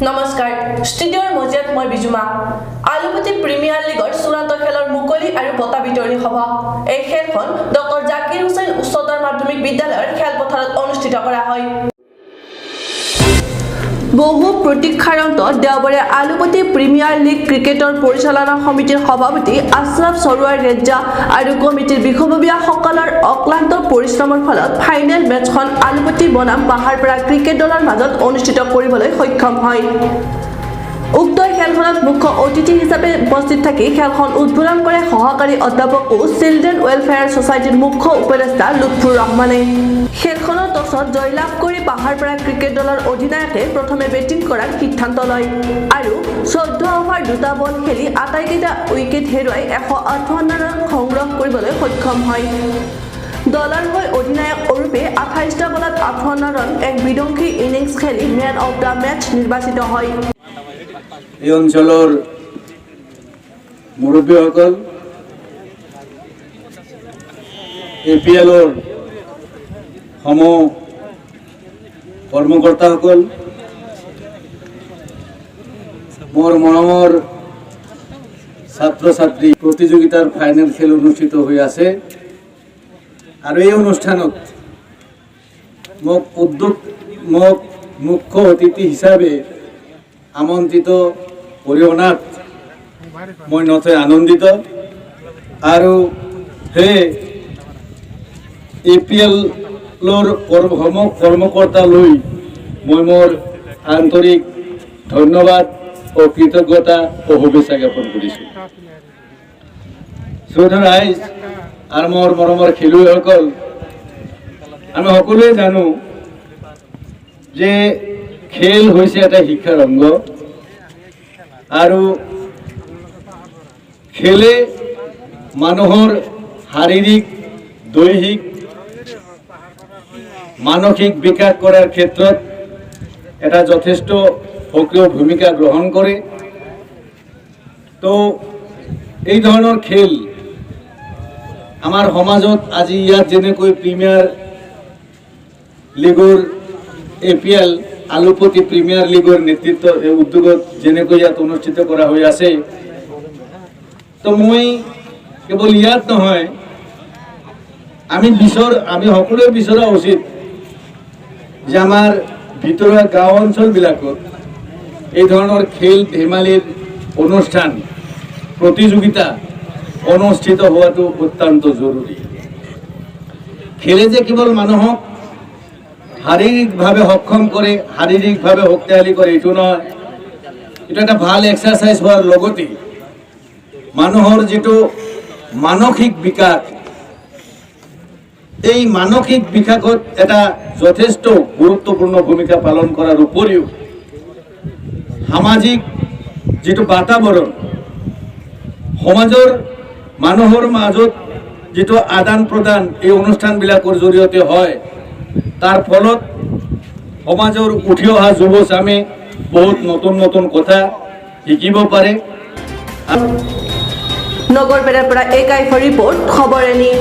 নমস্কাৰ ষ্টুডিঅ'ৰ মজিয়াত মই বিজুমা আলুপতি প্ৰিমিয়াৰ লীগৰ চূড়ান্ত খেলৰ মুকলি আৰু বঁটা বিতৰণী সভা এই খেলখন ডক্টৰ জাকিৰ হুছেইন উচ্চতৰ মাধ্যমিক বিদ্যালয়ৰ খেলপথাৰত অনুষ্ঠিত কৰা হয় বহু প্ৰতীক্ষাৰ অন্তত দেওবাৰে আলুপতি প্ৰিমিয়াৰ লীগ ক্ৰিকেটৰ পৰিচালনা সমিতিৰ সভাপতি আশৰাফ সৰোৱাৰ ৰেজ্জা আৰু কমিটিৰ বিষয়ববীয়াসকলৰ অক্লান্ত পৰিশ্ৰমৰ ফলত ফাইনেল মেচখন আলুপতি বনাম পাহাৰপাৰা ক্ৰিকেট দলৰ মাজত অনুষ্ঠিত কৰিবলৈ সক্ষম হয় উক্ত খেলখনত মুখ্য অতিথি হিচাপে উপস্থিত থাকি খেলখন উদ্বোধন কৰে সহকাৰী অধ্যাপক ও চিলড্ৰেন ৱেলফেয়াৰ সোসাইটিৰ মুখ্য উপদেষ্টা লুৎফুৰ ৰহমানে খেলখনৰ টছত জয়লাভ কৰি পাহাৰপাৰা ক্ৰিকেট দলৰ অধিনায়কে প্ৰথমে বেটিং কৰাৰ সিদ্ধান্ত লয় আৰু 14 অভাৰ দুটা বল খেলি আটাইকেইটা উইকেট হেৰুৱাই 158 ৰান সংগ্ৰহ কৰিবলৈ সক্ষম হয় দলৰ হৈ অধিনায়ক অৰূপে 28টা বলত 58 ৰান এক বিধ্বংসী ইনিংছ খেলি মেন অফ দ্য মেচ নিৰ্বাচিত হয় এই অঞ্চলৰ মুৰব্বীসকল এপিএলৰ সমূহ কৰ্মকৰ্তাসকল মোৰ মৰমৰ ছাত্ৰ ছাত্ৰী প্ৰতিযোগিতাৰ ফাইনেল খেল অনুষ্ঠিত হৈ আছে আৰু এই অনুষ্ঠানত মোক মুখ্য অতিথি হিচাপে আমন্ত্ৰিত অৰিহণাত মই নথৈ আনন্দিত আৰু সেই এপিএলৰ কৰ্মকৰ্তালৈ মই মোৰ আন্তৰিক ধন্যবাদ ও কৃতজ্ঞতা ও শুভেচ্ছা জ্ঞাপন কৰিছোঁ শ্ৰদ্ধেয় ৰাইজ আৰু মোৰ মৰমৰ খেলুৱৈসকল আমি সকলোৱে জানো যে খেল হৈছে এটা শিক্ষাৰ অংগ আৰু খেলে মানুহৰ শাৰীৰিক দৈহিক মানসিক বিকাশ কৰাৰ ক্ষেত্ৰত এটা যথেষ্ট সক্ৰিয় ভূমিকা গ্ৰহণ কৰে তো এই ধৰণৰ খেল আমাৰ সমাজত আজি ইয়াত যেনেকৈ প্ৰিমিয়াৰ লীগৰ এপিএল আলুপতি প্ৰিমিয়াৰ লীগৰ নেতৃত্ব উদ্যোগত যেনেকৈ ইয়াত অনুষ্ঠিত কৰা হৈ আছে তো মই কেৱল ইয়াত নহয় আমি সকলোৱে বিচৰা উচিত যে আমাৰ ভিতৰুৱা গাঁও অঞ্চলবিলাকত এই ধৰণৰ খেল ধেমালিৰ অনুষ্ঠান প্ৰতিযোগিতা অনুষ্ঠিত হোৱাটো অত্যন্ত জৰুৰী খেলে যে কেৱল মানুহক শাৰীৰিকভাৱে সক্ষম কৰে শাৰীৰিকভাৱে শক্তিশালী কৰে এইটো নহয় এইটো এটা ভাল এক্সাৰচাইজ হোৱাৰ লগতে মানুহৰ যিটো মানসিক বিকাশ এই মানসিক বিকাশত এটা যথেষ্ট গুৰুত্বপূৰ্ণ ভূমিকা পালন কৰাৰ উপৰিও সামাজিক যিটো বাতাবৰণ সমাজৰ মানুহৰ মাজত যিটো আদান প্ৰদান এই অনুষ্ঠানবিলাকৰ জৰিয়তে হয় তাৰ ফলত সমাজৰ উঠি অহা যুৱচামে বহুত নতুন কথা শিকিব পাৰে নগৰপেৰাৰ পৰা একাইফৰ ৰিপৰ্ট খবৰেনী।